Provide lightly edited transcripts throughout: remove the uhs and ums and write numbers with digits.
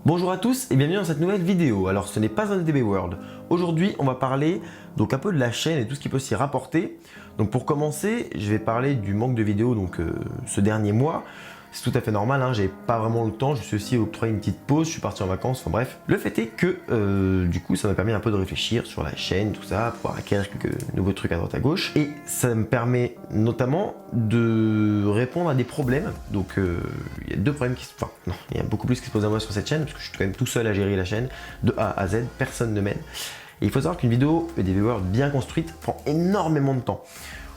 Bonjour à tous et bienvenue dans cette nouvelle vidéo. Alors ce n'est pas un DB World. Aujourd'hui on va parler donc un peu de la chaîne et tout ce qui peut s'y rapporter. Donc pour commencer, je vais parler du manque de vidéos ce dernier mois. C'est tout à fait normal, hein, j'avais pas vraiment le temps, je me suis aussi octroyé une petite pause, je suis parti en vacances, enfin bref. Le fait est que du coup ça m'a permis un peu de réfléchir sur la chaîne, tout ça, pouvoir acquérir quelques nouveaux trucs à droite à gauche. Et ça me permet notamment de répondre à des problèmes. Donc il y a deux problèmes qui se... Enfin non, il y a beaucoup plus qui se posent à moi sur cette chaîne, parce que je suis quand même tout seul à gérer la chaîne, de A à Z, personne ne m'aide. Et il faut savoir qu'une vidéo DB World bien construite prend énormément de temps.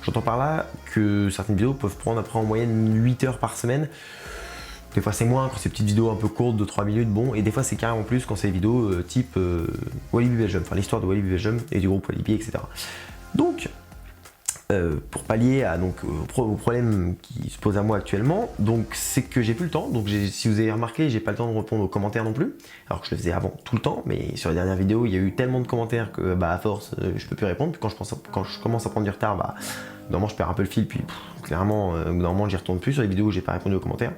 J'entends par là que certaines vidéos peuvent prendre après en moyenne 8 heures par semaine. Des fois c'est moins quand c'est petites vidéos un peu courtes de 3 minutes, bon, et des fois c'est carrément plus quand c'est des vidéos type Walibi Belgium, enfin l'histoire de Walibi Belgium et du groupe Walibi, etc. Donc, pour pallier au problème qui se pose à moi actuellement, donc c'est que j'ai plus le temps. Donc si vous avez remarqué, j'ai pas le temps de répondre aux commentaires non plus, alors que je le faisais avant tout le temps, mais sur les dernières vidéos il y a eu tellement de commentaires que à force je peux plus répondre. Puis quand je commence à prendre du retard, normalement je perds un peu le fil, puis clairement normalement j'y retourne plus sur les vidéos où j'ai pas répondu aux commentaires.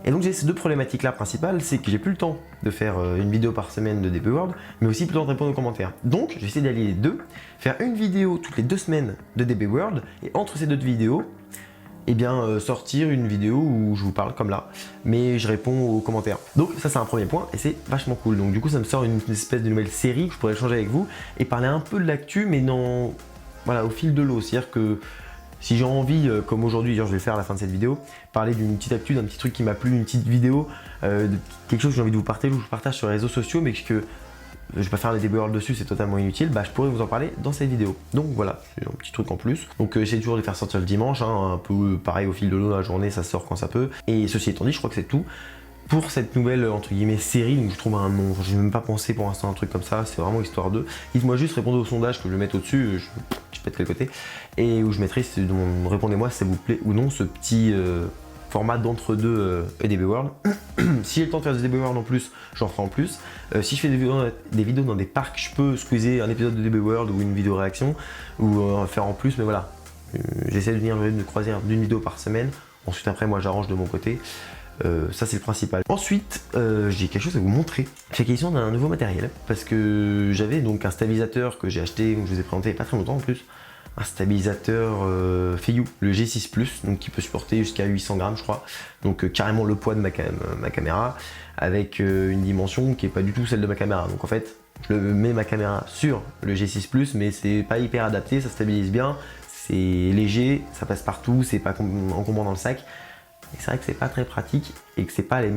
Et donc j'ai ces deux problématiques là principales, c'est que j'ai plus le temps de faire une vidéo par semaine de DB World, mais aussi plus le temps de répondre aux commentaires. Donc j'ai essayé d'allier les deux, faire une vidéo toutes les 2 semaines de DB World, et entre ces deux vidéos, sortir une vidéo où je vous parle comme là, mais je réponds aux commentaires. Donc ça c'est un premier point, et c'est vachement cool. Donc du coup ça me sort une espèce de nouvelle série que je pourrais échanger avec vous, et parler un peu de l'actu, mais au fil de l'eau, c'est-à-dire que si j'ai envie, comme aujourd'hui, je vais le faire à la fin de cette vidéo, parler d'une petite actu, d'un petit truc qui m'a plu, une petite vidéo, quelque chose que j'ai envie de vous partager, ou je partage sur les réseaux sociaux, mais que je vais pas faire les DB World dessus, c'est totalement inutile, je pourrais vous en parler dans cette vidéo. Donc voilà, c'est un petit truc en plus. Donc j'essaie toujours de les faire sortir le dimanche, hein, un peu pareil au fil de l'eau dans la journée, ça sort quand ça peut. Et ceci étant dit, je crois que c'est tout pour cette nouvelle entre guillemets série. Donc je trouve un nom, j'ai même pas pensé pour l'instant un truc comme ça, c'est vraiment histoire de. Dites-moi juste, répondez au sondage que je vais mettre au-dessus, je pète quel côté, et où je mettrai, répondez-moi si ça vous plaît ou non ce petit format d'entre-deux DB World. Si j'ai le temps de faire des DB World en plus, j'en ferai en plus. Si je fais des vidéos dans des parcs, je peux squeezer un épisode de DB World ou une vidéo réaction, ou faire en plus, mais voilà. J'essaie de venir de croisière d'une vidéo par semaine. Ensuite après moi j'arrange de mon côté. Ça c'est le principal. Ensuite j'ai quelque chose à vous montrer. J'ai acquisition d'un nouveau matériel parce que j'avais donc un stabilisateur que j'ai acheté, que je vous ai présenté il n'y a pas très longtemps en plus. Un stabilisateur Feiyu, le G6 Plus, donc qui peut supporter jusqu'à 800 grammes je crois. Donc carrément le poids de ma caméra, avec une dimension qui n'est pas du tout celle de ma caméra. Donc en fait je mets ma caméra sur le G6 Plus, mais c'est pas hyper adapté, ça stabilise bien, c'est léger, ça passe partout, c'est pas encombrant dans le sac. Et c'est vrai que c'est pas très pratique et que c'est pas les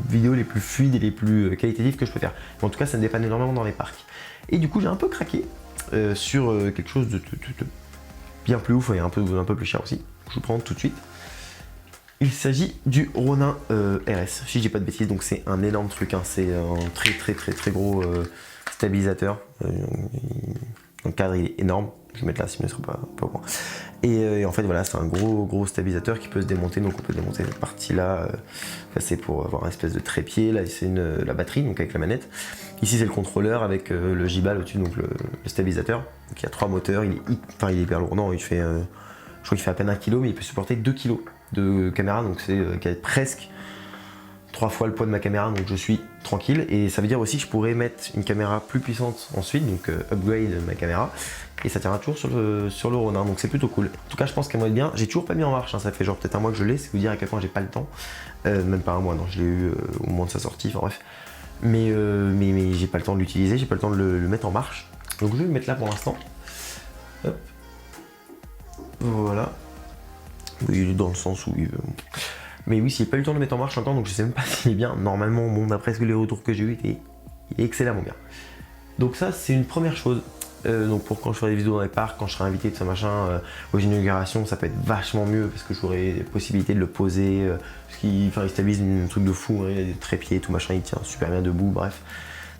vidéos les plus fluides et les plus qualitatives que je peux faire. Mais en tout cas, ça me dépanne énormément dans les parcs. Et du coup, j'ai un peu craqué sur quelque chose de bien plus ouf et un peu plus cher aussi. Je vous prends tout de suite. Il s'agit du Ronin RS, si je dis pas de bêtises. Donc c'est un énorme truc, hein. C'est un très gros stabilisateur. Le cadre il est énorme. Je vais mettre là, sinon il ne sera pas au point. Et en fait voilà, c'est un gros stabilisateur qui peut se démonter. Donc on peut démonter cette partie là, c'est pour avoir un espèce de trépied. Là c'est la batterie, donc avec la manette. Ici c'est le contrôleur avec le J-Ball au-dessus, donc le stabilisateur. Donc il y a 3 moteurs, il est hyper lourd. Non, il fait, je crois qu'il fait à peine 1 kg, mais il peut supporter 2 kg de caméra, donc c'est presque 3 fois le poids de ma caméra, donc je suis tranquille. Et ça veut dire aussi que je pourrais mettre une caméra plus puissante ensuite, donc upgrade ma caméra, et ça tiendra toujours sur le Ronin, donc c'est plutôt cool. En tout cas je pense qu'elle va être bien. J'ai toujours pas mis en marche, hein. Ça fait genre peut-être un mois que je l'ai, c'est vous dire à quel point j'ai pas le temps. Même pas un mois, non, je l'ai eu au moment de sa sortie, enfin bref. Mais j'ai pas le temps de l'utiliser, j'ai pas le temps de le mettre en marche. Donc je vais le mettre là pour l'instant. Hop. Voilà. Oui, il est dans le sens où il veut. Mais oui, j'ai pas eu le temps de le mettre en marche encore, donc je sais même pas s'il est bien. Normalement, bon, d'après les retours que j'ai eu, il est excellemment bien. Donc ça, c'est une première chose. Donc pour quand je ferai des vidéos dans les parcs, quand je serai invité de ce machin aux inaugurations, ça peut être vachement mieux parce que j'aurai la possibilité de le poser. Parce qu'il stabilise un truc de fou, hein, il a des trépieds, tout machin, il tient super bien debout, bref.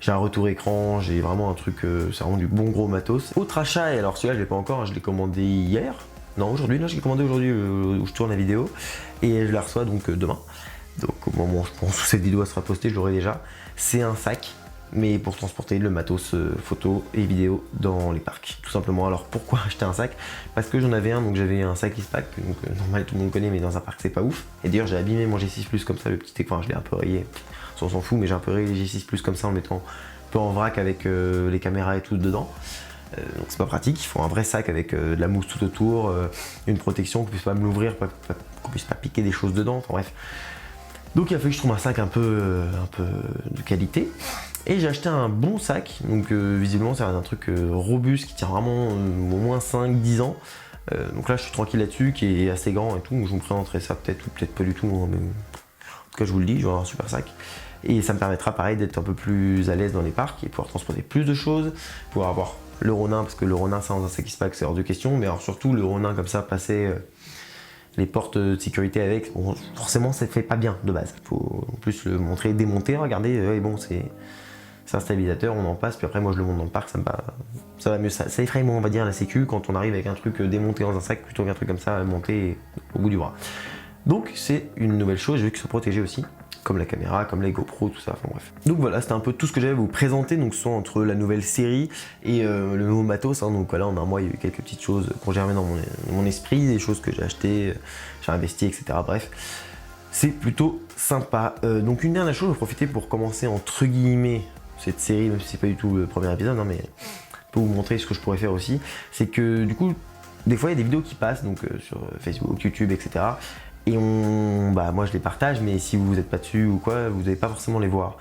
J'ai un retour écran, j'ai vraiment un truc, c'est vraiment du bon gros matos. Autre achat, et alors celui-là je l'ai pas encore, hein, je l'ai commandé hier. Non, aujourd'hui, là je l'ai commandé aujourd'hui où je tourne la vidéo. Et je la reçois donc demain. Donc au moment où je pense que cette vidéo sera postée, je l'aurai déjà. C'est un sac, mais pour transporter le matos photo et vidéo dans les parcs, tout simplement. Alors pourquoi acheter un sac? Parce que j'en avais un, donc j'avais un sac Eastpak, donc normal tout le monde connaît, mais dans un parc c'est pas ouf. Et d'ailleurs j'ai abîmé mon G6 Plus comme ça, le petit écran, je l'ai un peu rayé. ça, on s'en fout, mais j'ai un peu réglé G6 comme ça en mettant un peu en vrac avec les caméras et tout dedans. Donc c'est pas pratique, il faut un vrai sac avec de la mousse tout autour, une protection, qu'on puisse pas me l'ouvrir, qu'on puisse pas piquer des choses dedans, enfin bref. Donc il a fallu que je trouve un sac un peu de qualité. Et j'ai acheté un bon sac, donc visiblement c'est un truc robuste qui tient vraiment au moins 5-10 ans. Donc là je suis tranquille là-dessus, qui est assez grand et tout, je vous présenterai ça peut-être ou peut-être pas du tout, hein, mais en tout cas je vous le dis, je vais avoir un super sac. Et ça me permettra pareil d'être un peu plus à l'aise dans les parcs et pouvoir transporter plus de choses, pouvoir avoir le Ronin, parce que le Ronin sans un sac pack c'est hors de question, mais alors surtout le Ronin comme ça, passer les portes de sécurité avec, bon, forcément ça fait pas bien de base, il faut en plus le montrer, démonter, regardez, et bon c'est un stabilisateur, on en passe, puis après moi je le monte dans le parc, ça va mieux, ça effraie moins on va dire la sécu quand on arrive avec un truc démonté dans un sac plutôt qu'un truc comme ça monté au bout du bras. Donc c'est une nouvelle chose, j'ai vu que se protéger aussi, comme la caméra, comme les GoPro, tout ça, enfin bref. Donc voilà, c'était un peu tout ce que j'avais à vous présenter, donc soit entre la nouvelle série et le nouveau matos, hein, donc voilà, en un mois il y a eu quelques petites choses qui ont germé dans mon esprit, des choses que j'ai achetées, j'ai investi, etc. Bref, c'est plutôt sympa. Donc une dernière chose, je vais profiter pour commencer entre guillemets cette série, même si c'est pas du tout le premier épisode, hein, mais pour vous montrer ce que je pourrais faire aussi, c'est que du coup, des fois il y a des vidéos qui passent, donc sur Facebook, YouTube, etc. Et moi je les partage, mais si vous n'êtes pas dessus ou quoi, vous n'allez pas forcément les voir.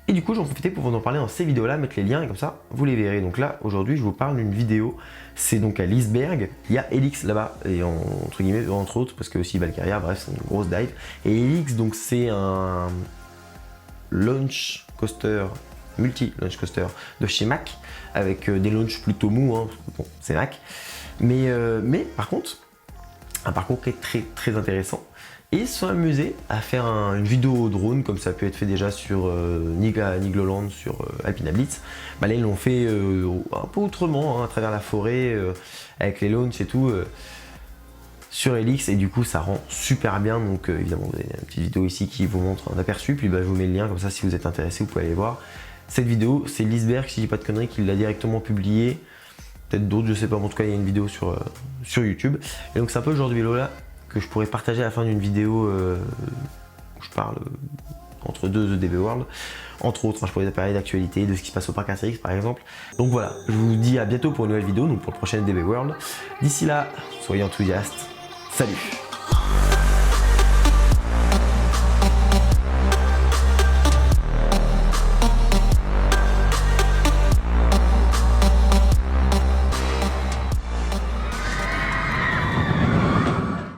Et du coup j'en profitais pour vous en parler dans ces vidéos là, mettre les liens et comme ça vous les verrez. Donc là aujourd'hui je vous parle d'une vidéo, c'est donc à Liseberg, il y a Helix là-bas, et entre guillemets, entre autres, parce que aussi Valkyria, bref c'est une grosse dive. Et Helix donc c'est un launch coaster, multi-launch coaster de chez Mack, avec des launchs plutôt mous, hein, bon c'est Mack, mais par contre un parcours qui est très très intéressant. Et ils se sont amusés à faire une vidéo au drone, comme ça peut être fait déjà sur Nigloland, sur Alpina Blitz. Là ils l'ont fait un peu autrement, hein, à travers la forêt, avec les launches et tout, sur Helix, et du coup ça rend super bien. Donc évidemment vous avez une petite vidéo ici qui vous montre un aperçu, puis je vous mets le lien, comme ça si vous êtes intéressé vous pouvez aller voir. Cette vidéo, c'est Liseberg, si je dis pas de conneries, qui l'a directement publiée. Peut-être d'autres, je sais pas, mais en tout cas il y a une vidéo sur YouTube. Et donc c'est un peu le genre de vidéo là que je pourrais partager à la fin d'une vidéo où je parle entre deux DB World. Entre autres, je pourrais parler d'actualité, de ce qui se passe au parc Astérix par exemple. Donc voilà, je vous dis à bientôt pour une nouvelle vidéo, donc pour le prochain DB World. D'ici là, soyez enthousiastes. Salut!